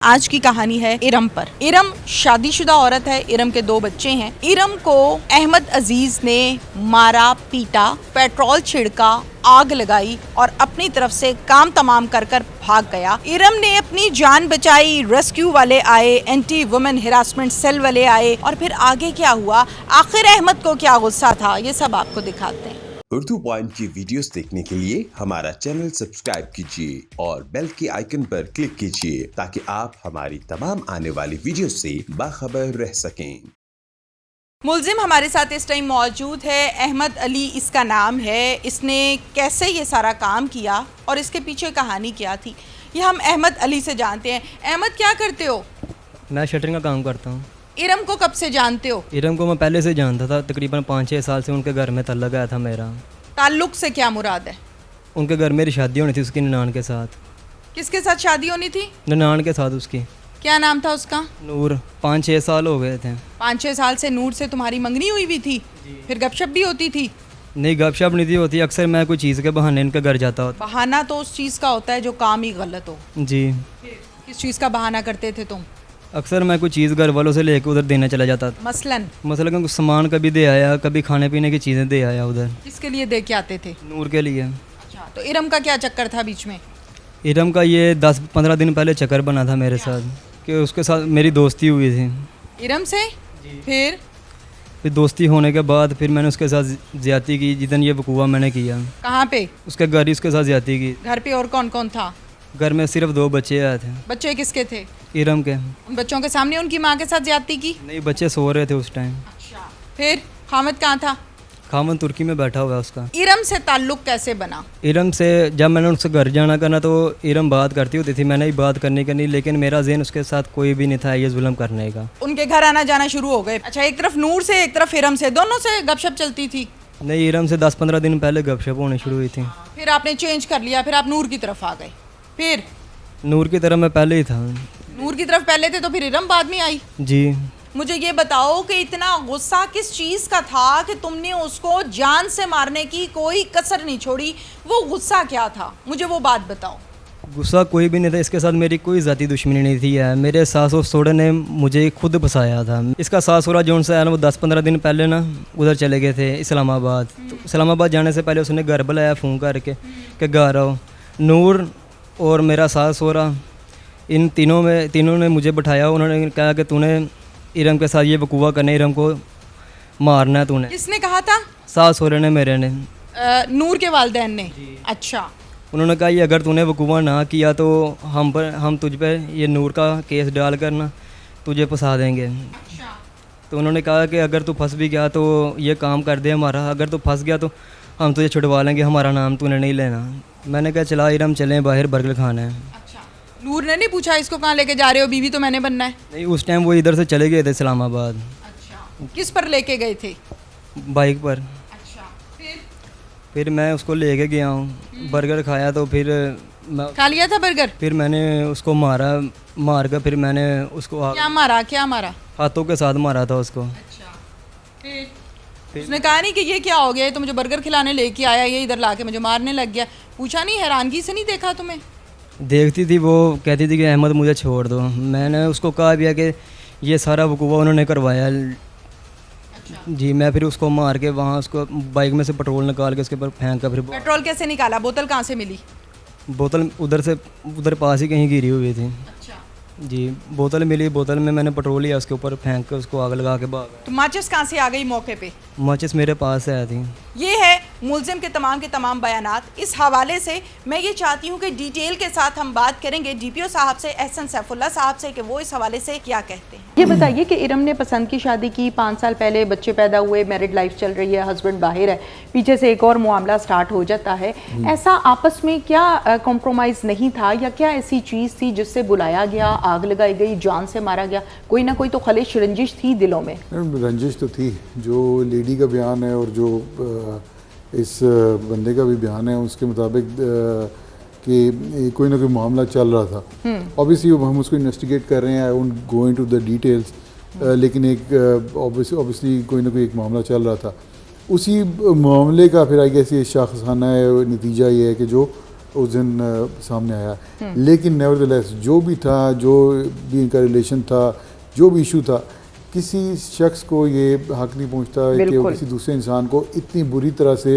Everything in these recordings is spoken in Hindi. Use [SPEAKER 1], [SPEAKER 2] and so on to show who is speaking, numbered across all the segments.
[SPEAKER 1] आज की कहानी है इरम पर। इरम शादीशुदा औरत है। इरम के 2 बच्चे हैं। इरम को अहमद अजीज ने मारा, पीटा, पेट्रोल छिड़का, आग लगाई और अपनी तरफ से काम तमाम कर भाग गया। इरम ने अपनी जान बचाई, रेस्क्यू वाले आए, एंटी वुमेन हिरासमेंट सेल वाले आए और फिर आगे क्या हुआ, आखिर अहमद को क्या गुस्सा था, ये सब आपको दिखाते हैं।
[SPEAKER 2] उर्दू पॉइंट की वीडियोस देखने के लिए हमारा चैनल सब्सक्राइब कीजिए और बेल के आइकन पर क्लिक कीजिए ताकि आप हमारी तमाम आने वाली वीडियो से बाखबर रह सकें।
[SPEAKER 1] मुल्जिम हमारे साथ इस टाइम मौजूद है। अहमद अली इसका नाम है। इसने कैसे ये सारा काम किया और इसके पीछे कहानी क्या थी, ये हम अहमद अली से जानते हैं। अहमद, क्या करते हो?
[SPEAKER 3] मैं शटरिंग का काम करता हूँ।
[SPEAKER 1] इरम को कब से जानते हो?
[SPEAKER 3] इरम को मैं पहले से जानता था, तकरीबन 5-6 साल से उनके घर में तल्लक आया था मेरा।
[SPEAKER 1] ताल्लुक से क्या मुराद है?
[SPEAKER 3] उनके घर मेरी शादी होनी थी उसकी ननान के साथ।
[SPEAKER 1] किसके साथ शादी होनी थी?
[SPEAKER 3] ननान के साथ उसकी।
[SPEAKER 1] क्या नाम था उसका?
[SPEAKER 3] नूर। 5-6 साल हो गए थे।
[SPEAKER 1] 5-6 साल से नूर से तुम्हारी मंगनी हुई भी थी? फिर गपशप भी होती थी?
[SPEAKER 3] नहीं, गपशप नहीं थी होती। अक्सर मैं कोई चीज़ के बहाने इनके घर जाता होता।
[SPEAKER 1] बहाना तो उस चीज़ का होता है जो काम ही गलत हो।
[SPEAKER 3] जी।
[SPEAKER 1] किस चीज़ का बहाना करते थे तुम?
[SPEAKER 3] अक्सर मैं कोई चीज़ घर वालों से लेकर उधर देने चला जाता था।
[SPEAKER 1] मसलन
[SPEAKER 3] कुछ सामान कभी दे आया, कभी खाने पीने की चीज़ें दे आया उधर।
[SPEAKER 1] किसके लिए दे के आते थे?
[SPEAKER 3] नूर के लिए।
[SPEAKER 1] अच्छा, तो इरम का क्या चक्कर था बीच में?
[SPEAKER 3] इरम का ये 10-15 दिन पहले चक्कर बना था मेरे साथ कि उसके साथ मेरी दोस्ती हुई थी
[SPEAKER 1] इरम से। फिर
[SPEAKER 3] दोस्ती होने के बाद फिर मैंने उसके साथ ज्यादती की। जितन ये वकूआ मैंने किया।
[SPEAKER 1] कहाँ पे?
[SPEAKER 3] उसके घर ही उसके साथ ज्यादती की।
[SPEAKER 1] घर पे और कौन कौन था?
[SPEAKER 3] घर में सिर्फ 2 बच्चे आए थे।
[SPEAKER 1] बच्चे किसके थे?
[SPEAKER 3] इरम के।
[SPEAKER 1] उन बच्चों के सामने उनकी माँ के साथ ज्यादती की?
[SPEAKER 3] नहीं, बच्चे सो रहे थे उस टाइम।
[SPEAKER 1] अच्छा। फिर खामद कहाँ था?
[SPEAKER 3] खामन तुर्की में बैठा हुआ है उसका।
[SPEAKER 1] इरम से ताल्लुक कैसे बना?
[SPEAKER 3] इरम से जब मैंने उससे घर जाना करना तो इरम बात करती होती थी, मैंने भी बात करनी, लेकिन मेरा ज़हन उसके साथ कोई भी नहीं था ये जुल्म करने का।
[SPEAKER 1] उनके घर आना जाना शुरू हो गए? अच्छा, एक तरफ नूर से एक तरफ इरम से, दोनों से गपशप चलती थी?
[SPEAKER 3] नहीं, इरम से 10-15 दिन पहले गपशप होनी शुरू हुई थी।
[SPEAKER 1] फिर आपने चेंज कर लिया, फिर आप नूर की तरफ आ गए? फिर
[SPEAKER 3] नूर की तरफ मैं पहले ही था।
[SPEAKER 1] नूर की तरफ पहले थे तो फिर इरम बाद में आई?
[SPEAKER 3] जी।
[SPEAKER 1] मुझे ये बताओ कि इतना गुस्सा किस चीज़ का था कि तुमने उसको जान से मारने की कोई कसर नहीं छोड़ी? वो गुस्सा क्या था, मुझे वो बात बताओ।
[SPEAKER 3] गुस्सा कोई भी नहीं था। इसके साथ मेरी कोई ज़ाती दुश्मनी नहीं थी। मेरे सास और सोड़े ने मुझे खुद फंसाया था। इसका सास सोड़ा जो उनसे आया वो 10-15 दिन पहले ना उधर चले गए थे इस्लामाबाद। तो इस्लामाबाद जाने से पहले उसने घर बुलाया फ़ोन करके कि घर आओ। नूर और मेरा सास सोरा इन तीनों ने मुझे बिठाया। उन्होंने कहा कि तूने इरम के साथ ये वकूआ करने, इरम को मारना है तूने।
[SPEAKER 1] किसने कहा था? सास
[SPEAKER 3] सोरे ने, मेरे ने।
[SPEAKER 1] नूर के वालिदैन ने? अच्छा।
[SPEAKER 3] उन्होंने कहा ये अगर तूने वकूआ ना किया तो हम तुझ पे ये नूर का केस डाल कर ना तुझे फंसा देंगे।
[SPEAKER 1] अच्छा।
[SPEAKER 3] तो उन्होंने कहा कि अगर तू फंस भी गया तो ये काम कर दे हमारा, अगर तू फंस गया तो हम तुझे छुड़वा लेंगे, हमारा नाम तूने नहीं लेना। मैंने कहा चला इरम चलें बाहर, बर्गर खाना है।
[SPEAKER 1] अच्छा। नूर ने नहीं पूछा इसको कहाँ लेके जा रहे हो, बीवी तो मैंने बनना है?
[SPEAKER 3] नहीं, उस टाइम वो इधर से चले गए थे इस्लामाबाद।
[SPEAKER 1] अच्छा। किस पर लेके गए थे?
[SPEAKER 3] बाइक पर।
[SPEAKER 1] अच्छा।
[SPEAKER 3] फिर मैं उसको लेके गया हूँ, बर्गर खाया तो फिर
[SPEAKER 1] खा लिया था बर्गर?
[SPEAKER 3] फिर मैंने उसको मार कर फिर मैंने उसको
[SPEAKER 1] क्या मारा?
[SPEAKER 3] हाथों के साथ मारा था उसको।
[SPEAKER 1] अच्छा। फिर उसने कहा नहीं कि ये क्या हो गया, ये तो मुझे बर्गर खिलाने लेके आया, ये इधर लाके मुझे मारने लग गया? पूछा नहीं, हैरानगी से नहीं देखा तुम्हें?
[SPEAKER 3] देखती थी, वो कहती थी कि अहमद मुझे छोड़ दो। मैंने उसको कहा भी है कि ये सारा वकूआ उन्होंने करवाया। अच्छा। जी। मैं फिर उसको मार के वहाँ उसको बाइक में से पेट्रोल निकाल के उसके ऊपर फेंक कर फिर।
[SPEAKER 1] पेट्रोल कैसे निकाला? बोतल कहाँ से मिली?
[SPEAKER 3] बोतल उधर पास ही कहीं गिरी हुई थी।
[SPEAKER 1] अच्छा।
[SPEAKER 3] जी। बोतल मिली, बोतल में मैंने पेट्रोल लिया, उसके ऊपर फेंक के उसको आग लगा के भाग।
[SPEAKER 1] तो माचिस कहाँ से आ गई मौके पे?
[SPEAKER 3] माचिस मेरे पास से आई थी।
[SPEAKER 1] ये है मुल्जिम के तमाम बयानात। इस हवाले से मैं ये चाहती हूँ कि डिटेल के साथ हम बात करेंगे डीपीओ साहब से, एहसन सैफुल्लाह साहब से, कि वो इस हवाले से क्या कहते हैं। ये बताइए कि इरम ने पसंद की शादी की, 5 साल पहले बच्चे पैदा हुए, मैरिड लाइफ चल रही है, हस्बैंड बाहर है, पीछे से एक और मामला स्टार्ट हो जाता है। ऐसा आपस में क्या कॉम्प्रोमाइज़ नहीं था, या क्या ऐसी चीज़ थी जिससे बुलाया गया, आग लगाई गई, जान से मारा गया? कोई ना कोई तो खलिश रंजिश थी दिलों में।
[SPEAKER 4] रंजिश तो थी। जो लेडी का बयान है और जो इस बंदे का भी बयान है उसके मुताबिक कि कोई ना कोई मामला चल रहा था। ऑब्वियसली हम उसको इन्वेस्टिगेट कर रहे हैं, I won't go into the details, लेकिन एक ऑब्वियसली कोई ना कोई एक मामला चल रहा था। उसी मामले का फिर आई गेस ये शाखसाना है, नतीजा ये है कि जो उस दिन सामने आया। लेकिन नेवरदलेस जो भी था, जो भी इनका रिलेशन था, जो भी इशू था, किसी शख्स को ये हक नहीं पहुंचता है कि वो किसी दूसरे इंसान को इतनी बुरी तरह से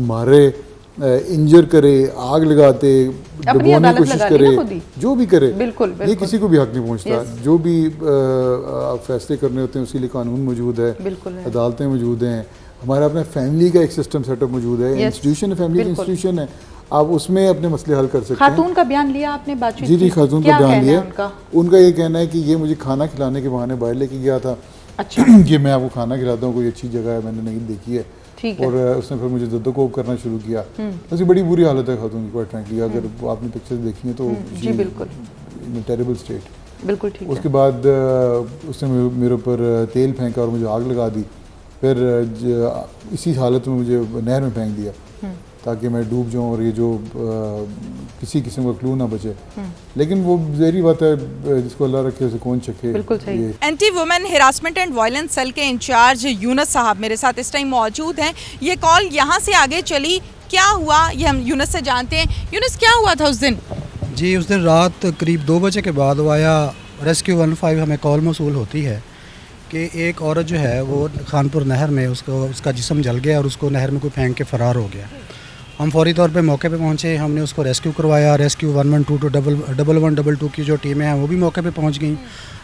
[SPEAKER 4] मारे, इंजर करे, आग लगाते, दबाने की कोशिश करे, जो भी करे, ये किसी को भी हक नहीं पहुंचता। जो भी फैसले करने होते हैं उसके लिए कानून मौजूद है, अदालतें मौजूद हैं, हमारा अपना फैमिली का एक सिस्टम सेटअप मौजूद है, इंस्टीट्यूशन है, फैमिली का इंस्टीट्यूशन है, आप उसमें अपने मसले हल कर सकते हैं।
[SPEAKER 1] खातून का बयान लिया आपने बातचीत?
[SPEAKER 4] जी, खातून का बयान लिया। उनका ये कहना है कि ये मुझे खाना खिलाने के बहाने बाहर लेके गया था। अच्छा। कि मैं आपको खाना खिलाता हूँ, कोई अच्छी जगह है, मैंने नहीं देखी है। और उसने फिर मुझे जद्दोकोब करना शुरू किया। उसकी बड़ी बुरी हालत है खातून की, क्वाइट फ्रैंकली। अगर आपने पिक्चर्स देखी हैं तो
[SPEAKER 1] जी बिल्कुल
[SPEAKER 4] इन टेरिबल स्टेट।
[SPEAKER 1] बिल्कुल ठीक है।
[SPEAKER 4] उसके बाद उसने मेरे ऊपर तेल फेंका और मुझे आग लगा दी। फिर इसी हालत में मुझे नहर में फेंक दिया ताकि मैं डूब जाऊं और ये जो किसी किस्म का क्लू ना बचे। लेकिन वो ज़ाहिर बात है, जिसको अल्लाह रखे उसे कौन चखे।
[SPEAKER 1] बिल्कुल सही। Anti women harassment and violence cell के इंचार्ज यूनुस साहब मेरे साथ इस टाइम मौजूद हैं। ये कॉल यहाँ से आगे चली, क्या हुआ ये हम यूनुस से जानते हैं। यूनुस, क्या हुआ था उस दिन?
[SPEAKER 5] जी, उस दिन रात करीब 2 बजे के बाद वाया रेस्क्यू 15 हमें कॉल मौसूल होती है कि एक औरत जो है वो खानपुर नहर में उसका जिस्म जल गया और उसको नहर में कोई फेंक के फ़रार हो गया। हम फौरी तौर पे मौके पे पहुंचे, हमने उसको रेस्क्यू करवाया। रेस्क्यू 112 to 1112 की जो टीमें हैं वो भी मौके पे पहुंच गई।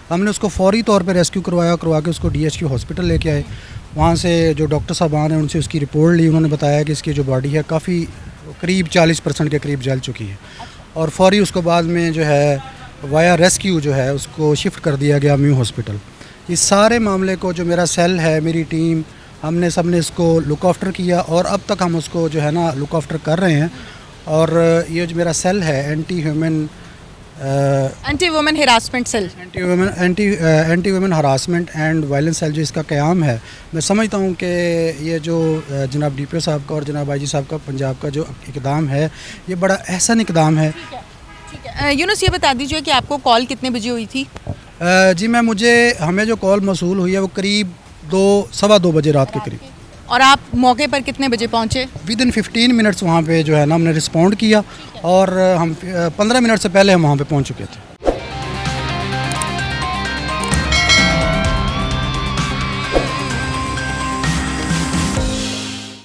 [SPEAKER 5] हमने उसको फौरी तौर पे रेस्क्यू करवा के उसको DHQ हॉस्पिटल लेके आए। वहाँ से जो डॉक्टर साहबान हैं उनसे उसकी रिपोर्ट ली। उन्होंने बताया कि इसकी जो बॉडी है काफ़ी करीब 40% के करीब जल चुकी है और फौरी उसको बाद में जो है वाया रेस्क्यू जो है उसको शिफ्ट कर दिया गया म्यू हॉस्पिटल। इस सारे मामले को जो मेरा सेल है, मेरी टीम, हमने सब ने इसको लुक आफ्टर किया और अब तक हम उसको जो है ना लुक आफ्टर कर रहे हैं। और ये जो मेरा सेल है anti women harassment cell, anti women harassment and violence cell जो इसका क़याम है, मैं समझता हूँ कि ये जो जनाब DPO साहब का और जनाब IG साहब का पंजाब का जो इक़दाम है ये बड़ा अहसन इक़दाम है।
[SPEAKER 1] ठीक है यूनुस, ये बता दीजिए कि आपको कॉल कितने बजे हुई थी?
[SPEAKER 5] जी हमें जो कॉल मौसूल हुई है वो करीब 2-2:15 बजे रात के करीब।
[SPEAKER 1] और आप मौके पर कितने बजे पहुंचे?
[SPEAKER 5] विदिन 15 मिनट्स वहाँ पे जो है ना हमने रिस्पॉन्ड किया और हम 15 मिनट से पहले हम वहाँ पे पहुँच चुके थे।